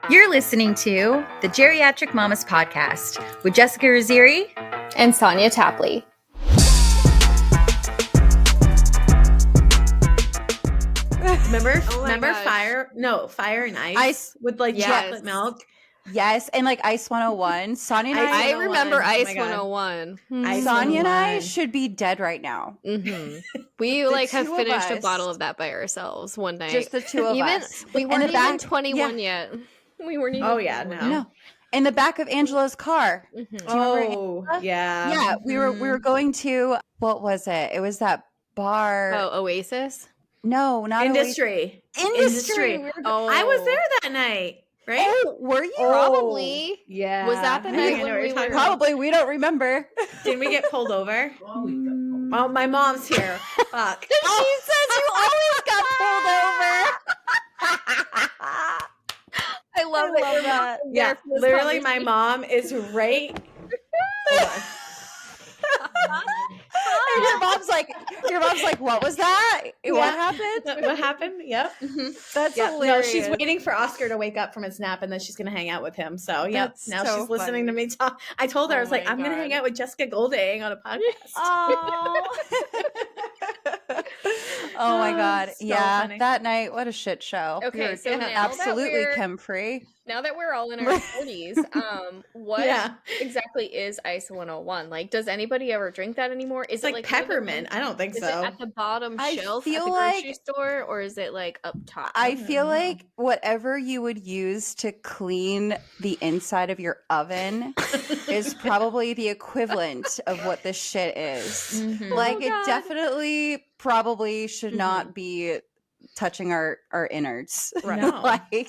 You're listening to the Geriatric Mamas Podcast with Jessica Raziri and Sonia Tapley. Remember Fire and Ice with like chocolate milk. Yes, and like Ice 101. Sonia and I remember Ice 101. Sonia and I should be dead right now. Mm-hmm. We like have finished a bottle of that by ourselves one night. Just the two of us. We weren't even 21 yet. We weren't even. Oh yeah, no. In the back of Angela's car. Mm-hmm. Oh yeah. Yeah, we were going to, what was it? It was that bar. Oh, Oasis? No, not Industry. Industry. Oh, I was there that night. Right? Oh, were you? Probably. Yeah. Was that the night when we were? Probably. We don't remember. Didn't we get pulled over? Oh, my mom's here. Fuck. She says you always got pulled over. I love that. Yeah, literally, my mom is right. Hold on. And your mom's like, what was that? What happened? What happened? Yep. That's hilarious. No, she's waiting for Oscar to wake up from his nap, and then she's going to hang out with him. So, That's now so she's listening to me talk. I told her, I was like, I'm going to hang out with Jessica Golding on a podcast. Oh my God. So yeah. funny. That night, what a shit show. Okay, so now absolutely chem-free. Now that we're all in our 40s, what exactly is Ice 101? Like, does anybody ever drink that anymore? Is it like peppermint? I don't think is so. It at the bottom shelf at the grocery store, or is it like up top? I feel like whatever you would use to clean the inside of your oven is probably the equivalent of what this shit is. Mm-hmm. Like, it definitely probably should not be touching our innards. Right.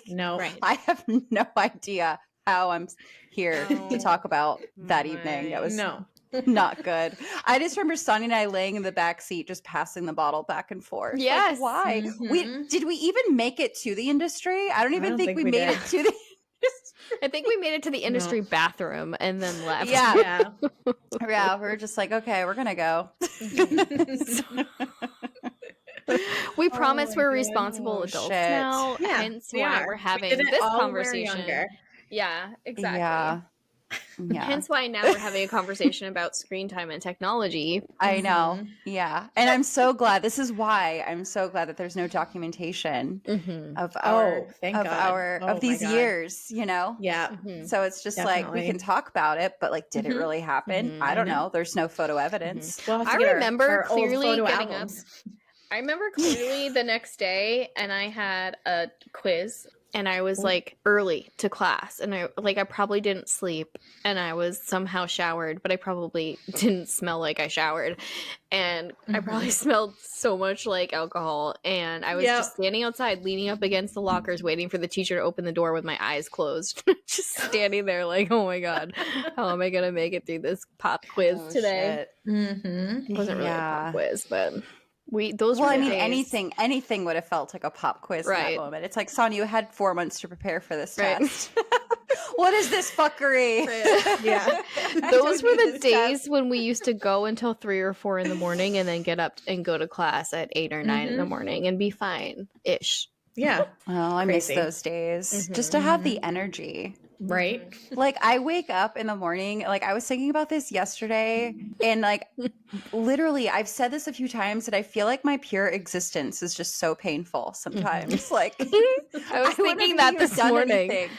No. Right. I have no idea how I'm here to talk about that evening. That was not good. I just remember Sonia and I laying in the back seat just passing the bottle back and forth. Yes. Like, why? Did we even make it to the industry? I don't even think we made it to the industry. I think we made it to the industry bathroom and then left. Yeah. Yeah, we were just like, okay, we're gonna go. We promise we're responsible adults now. Yeah, hence why we're having this conversation. Yeah, exactly. Yeah. Hence why now we're having a conversation about screen time and technology. I know. Yeah. And I'm so glad. This is why I'm so glad that there's no documentation of these years, you know? Yeah. So it's just like we can talk about it, but like, did it really happen? I don't know. There's no photo evidence. We'll I remember clearly getting albums. I remember clearly the next day, and I had a quiz, and I was like early to class, and I probably didn't sleep, and I was somehow showered, but I probably didn't smell like I showered, and I probably smelled so much like alcohol, and I was just standing outside, leaning up against the lockers, waiting for the teacher to open the door with my eyes closed, just standing there like, oh my God, how am I gonna make it through this pop quiz today? It wasn't really a pop quiz, but. Anything would have felt like a pop quiz in that moment. It's like, Sonia, you had 4 months to prepare for this test. What is this fuckery? Yeah. Those were the days when we used to go until 3 or 4 in the morning and then get up and go to class at 8 or 9 in the morning and be fine-ish. Yeah. Oh, I miss those days. Just to have the energy. Right. Like, I wake up in the morning, like, I was thinking about this yesterday, and like, literally, I've said this a few times, that I feel like my pure existence is just so painful sometimes. Like, I was thinking that this morning.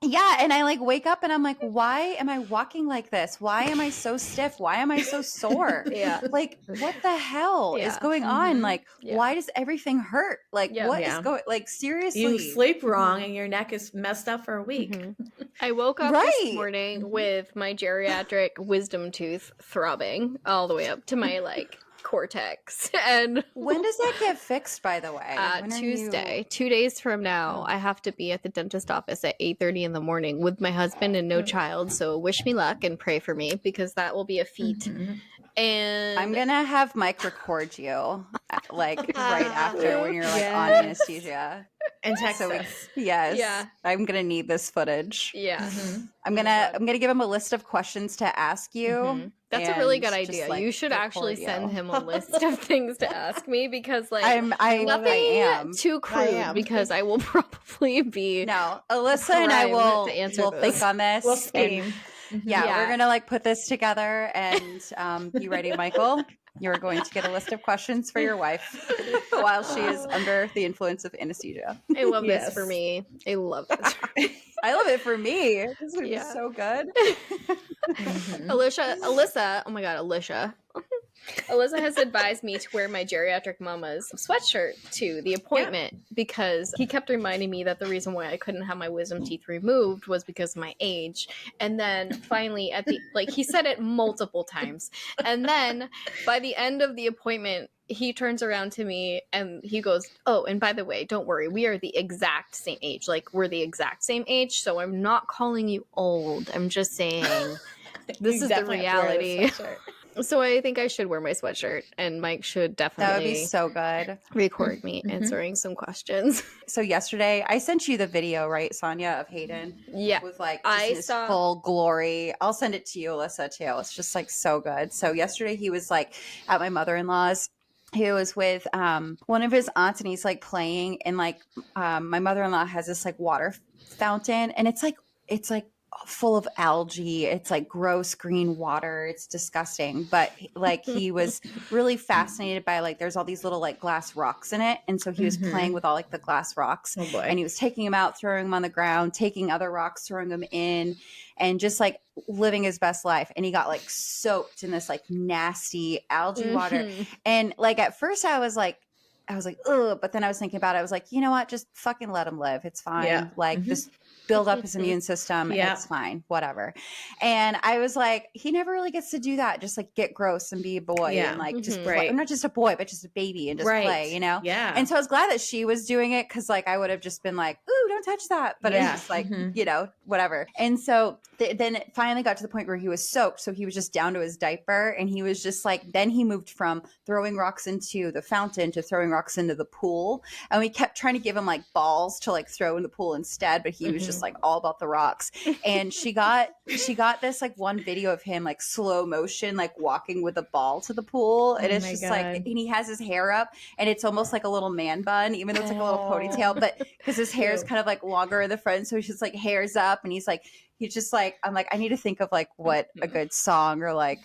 Yeah, and I like wake up and I'm like, why am I walking like this? Why am I so stiff? Why am I so sore? Like, what the hell is going on? Like, why does everything hurt? Like, what is going? Like, seriously, you sleep wrong and your neck is messed up for a week. I woke up this morning with my geriatric wisdom tooth throbbing all the way up to my cortex. And when does that get fixed, by the way? Tuesday. 2 days from now, I have to be at the dentist office at 8:30 in the morning with my husband and no child. So wish me luck and pray for me, because that will be a feat. And I'm gonna have Mike record you right after when you're on anesthesia. And text So us. yes. Yeah. I'm gonna need this footage. Yeah. Mm-hmm. I'm gonna give him a list of questions to ask you. Mm-hmm. That's a really good and just, idea. like, You should actually record send you. him a list of things to ask me because like I nothing am. too crude because I will probably be No, Alyssa and I primed to answer will those. think on this. We'll and scheme. yeah, we're gonna like put this together. And you ready, Michael? You're going to get a list of questions for your wife while she is under the influence of anesthesia. I love this Yes. for me. I love this for me. I love it for me. This would be Yeah. so good. Alyssa, oh my god, Alyssa has advised me to wear my geriatric mama's sweatshirt to the appointment because he kept reminding me that the reason why I couldn't have my wisdom teeth removed was because of my age. And then finally at the he said it multiple times. And then by the end of the appointment, he turns around to me and he goes, "Oh, and by the way, don't worry. We are the exact same age. Like we're the exact same age, so I'm not calling you old. I'm just saying this is the reality." So I think I should wear my sweatshirt, and Mike should definitely. That would be so good. Record me answering some questions. So yesterday, I sent you the video, right, Sonia, of Hayden? Yeah, with like just his full glory. I'll send it to you, Alyssa, too. It's just like so good. So yesterday, he was like at my mother-in-law's. He was with one of his aunts, and he's like playing, and like my mother-in-law has this like water fountain, and it's like full of algae. It's like gross green water. It's disgusting. But like he was really fascinated by like there's all these little like glass rocks in it. And so he was playing with all like the glass rocks. Oh boy. And he was taking them out, throwing them on the ground, taking other rocks, throwing them in, and just like living his best life. And he got like soaked in this like nasty algae water. And like at first I was like, ugh. But then I was thinking about it. I was like, you know what? Just fucking let him live. It's fine. Yeah. Like just build up his immune system. Yeah. It's fine. Whatever. And I was like, he never really gets to do that. Just like get gross and be a boy and like just play. Not just a boy, but just a baby and just play, you know? Yeah. And so I was glad that she was doing it because like I would have just been like, ooh, don't touch that. But it's just like, you know, whatever. And so then it finally got to the point where he was soaked. So he was just down to his diaper and he was just like, then he moved from throwing rocks into the fountain to throwing rocks into the pool. And we kept trying to give him like balls to like throw in the pool instead. But he was just like all about the rocks. And she got this like one video of him like slow motion, like walking with a ball to the pool. And it's just like, and he has his hair up and it's almost like a little man bun, even though it's like a little ponytail, but because his hair is kind of like longer in the front. So he's just like hair's up and he's just like, I'm like, I need to think of like what a good song or like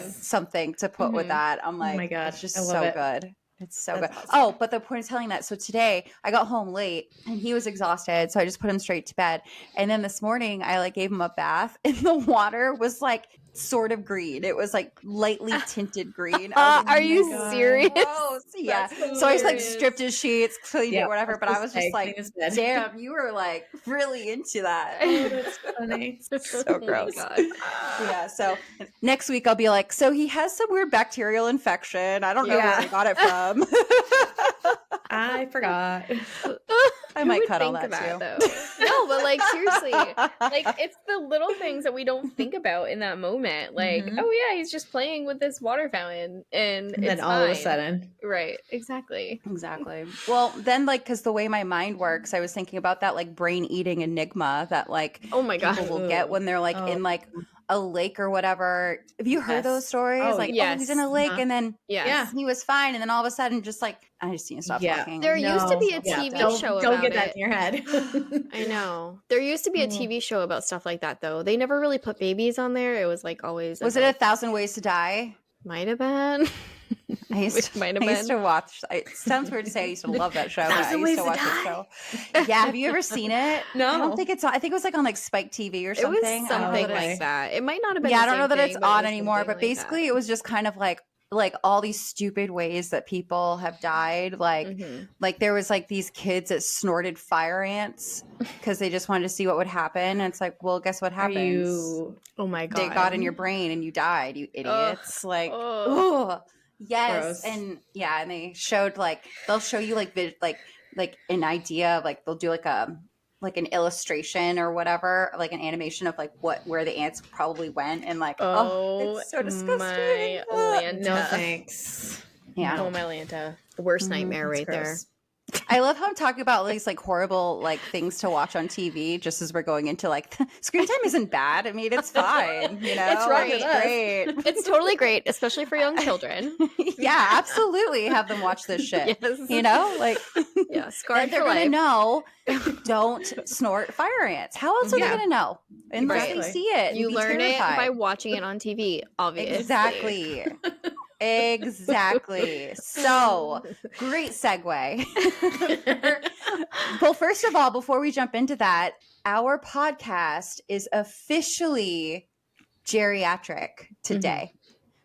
something to put with that. I'm like, oh my gosh, it's just so good. It's so good. Awesome. Oh, but the point of telling that, so today I got home late and he was exhausted. So I just put him straight to bed. And then this morning I like gave him a bath and the water was like sort of green. It was like lightly tinted green. Like, are you serious? Yeah. So I just like stripped his sheets, cleaned it, whatever. But I was just like, damn, you were like really into that. Oh, that's funny. So gross. Yeah. So next week I'll be like, so he has some weird bacterial infection. I don't know where I got it from. I forgot. I might cut all that too. Though. No, but like seriously, like it's the little things that we don't think about in that moment. Like, oh yeah, he's just playing with this water fountain, and then all of a sudden, right? Exactly. Well, then like because the way my mind works, I was thinking about that like brain eating enigma that like oh my god people will get when they're like in like a lake or whatever. Have you heard those stories? Oh, like, oh, he's in a lake and then he was fine, and then all of a sudden, just like I just need to stop talking. There used to be a TV show. Don't about get that it. in your head. I know. There used to be a TV show about stuff like that, though. They never really put babies on there. It was like always. Was it 1,000 Ways to Die? Might have been. I used to watch. It sounds weird to say I used to love that show. But I used to watch that show. Yeah, have you ever seen it? No, I don't think it's on. I think it was like on like Spike TV or something. It was something like that. It might not have been. Yeah, I don't know that it's on anymore. But basically, it was just kind of like all these stupid ways that people have died. Like there was like these kids that snorted fire ants because they just wanted to see what would happen. And it's like, well, guess what happens? Oh my god! They got in your brain and you died. You idiots! Yes. Gross. And and they showed like they'll show you like an idea of like they'll do like an illustration or whatever, like an animation of like where the ants probably went and like it's so disgusting. My Atlanta. No thanks. Yeah. Oh my Atlanta. The worst nightmare right gross. I love how I'm talking about these like horrible like things to watch on TV just as we're going into like screen time isn't bad. I mean, it's fine, you know. It's right with us. great. It's totally great, especially for young children. Yeah, absolutely. Have them watch this shit. Yes. You know, like Yeah, scarred they're for gonna life. know. Don't snort fire ants. How else are they gonna know unless they Exactly. see it? You and be learn terrified. it by watching it on TV, obviously. Exactly. Exactly. So, great segue. Well, first of all, before we jump into that, our podcast is officially geriatric today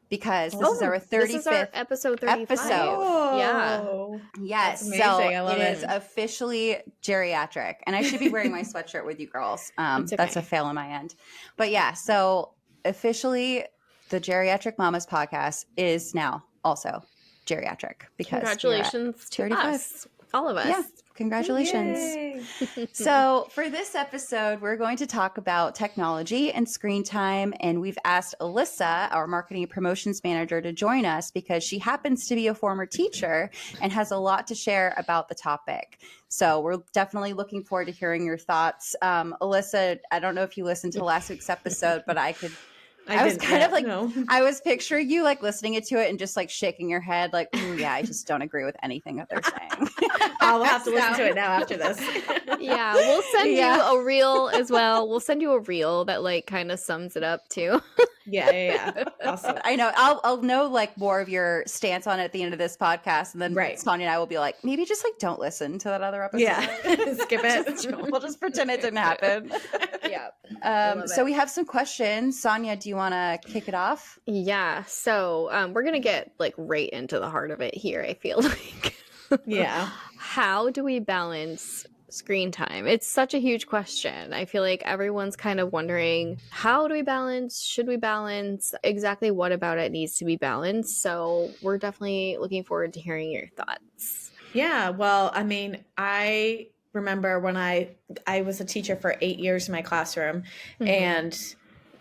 because this is our 35th This is our episode 35. episode. Yeah. Yes, That's amazing. so I love it is it. officially geriatric, and I should be wearing my sweatshirt with you girls. It's That's a okay. fail on my end, but yeah. So officially, the Geriatric Mamas podcast is now also geriatric because Congratulations to 35. us, all of us. Yeah, congratulations. Yay. So, for this episode, we're going to talk about technology and screen time. And we've asked Alyssa, our marketing and promotions manager, to join us because she happens to be a former teacher and has a lot to share about the topic. So, we're definitely looking forward to hearing your thoughts. Alyssa, I don't know if you listened to last week's episode, but I was kind of like, I was picturing you like listening to it and just like shaking your head like, ooh, yeah, I just don't agree with anything that they're saying. I'll have to listen to it now after this. Yeah, we'll send you a reel as well. We'll send you a reel that like kind of sums it up too. Yeah. Awesome. I know. I'll know like more of your stance on it at the end of this podcast, and then Sonia and I will be like, maybe just like don't listen to that other episode. Yeah, skip it. We'll just pretend it didn't happen. Yeah. So we have some questions. Sonia, do you want to kick it off? Yeah. So we're gonna get like right into the heart of it here. I feel like. Yeah. How do we balance screen time? It's such a huge question. I feel like everyone's kind of wondering, how do we balance? Should we balance? Exactly what about it needs to be balanced? So we're definitely looking forward to hearing your thoughts. Yeah. Well, I mean, I remember when I was a teacher for 8 years in my classroom, and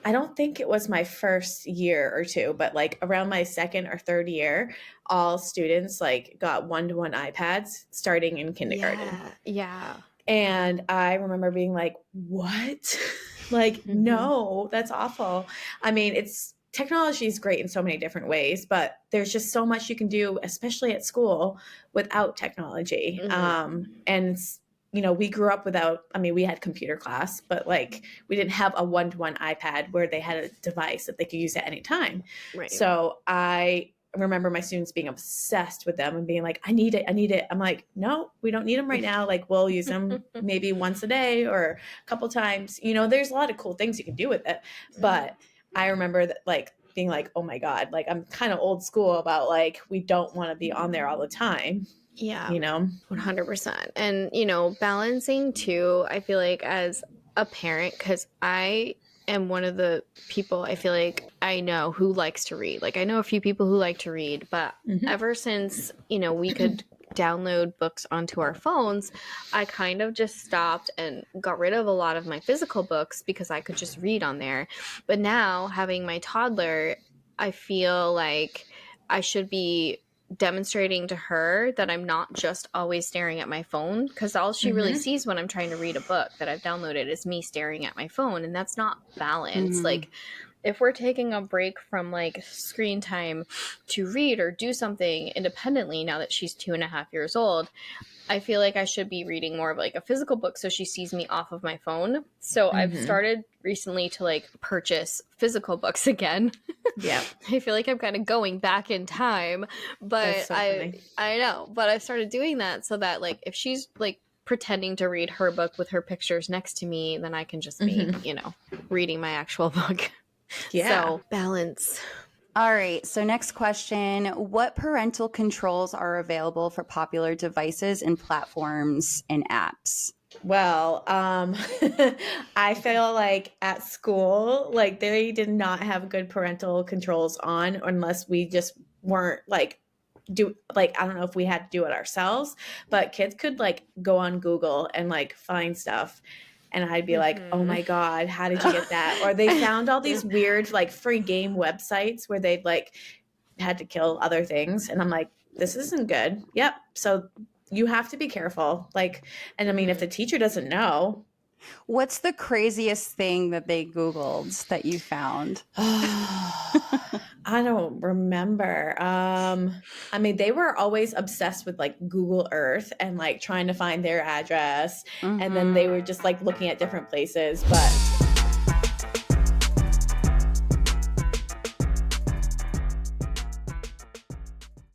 I don't think it was my first year or two, but like around my second or third year, all students like got one-to-one iPads starting in kindergarten. Yeah. And I remember being like, what? Like, no, that's awful. I mean, technology is great in so many different ways, but there's just so much you can do, especially at school, without technology. And you know, we grew up we had computer class, but like we didn't have a one-to-one iPad where they had a device that they could use at any time. Right. So I remember my students being obsessed with them and being like, I need it. I'm like, no, we don't need them right now. Like we'll use them maybe once a day or a couple times. You know, there's a lot of cool things you can do with it. But I remember that like being like, oh my God, like I'm kind of old school about like, we don't want to be on there all the time. Yeah. You know, 100%. And, you know, balancing too, I feel like as a parent, because I am one of the people I feel like I know who likes to read. Like I know a few people who like to read, but ever since, you know, we could download books onto our phones, I kind of just stopped and got rid of a lot of my physical books because I could just read on there. But now having my toddler, I feel like I should be demonstrating to her that I'm not just always staring at my phone, because all she really sees when I'm trying to read a book that I've downloaded is me staring at my phone, and that's not balance. Like if we're taking a break from like screen time to read or do something independently now that she's 2.5 years old, I feel like I should be reading more of like a physical book so she sees me off of my phone. So I've started recently to like purchase physical books again. Yeah. I feel like I'm kind of going back in time, but So I know, but I started doing that so that like if she's like pretending to read her book with her pictures next to me, then I can just be, you know, reading my actual book. Yeah. So balance. All right. So next question. What parental controls are available for popular devices and platforms and apps? Well, I feel like at school, like they did not have good parental controls on unless we just weren't like I don't know if we had to do it ourselves, but kids could like go on Google and like find stuff. And I'd be like, oh my God, how did you get that? Or they found all these weird like free game websites where they'd like had to kill other things. And I'm like, this isn't good. Yep. So you have to be careful. Like, and I mean, if the teacher doesn't know. What's the craziest thing that they Googled that you found? I don't remember. I mean, they were always obsessed with like Google Earth and like trying to find their address. And then they were just like looking at different places. But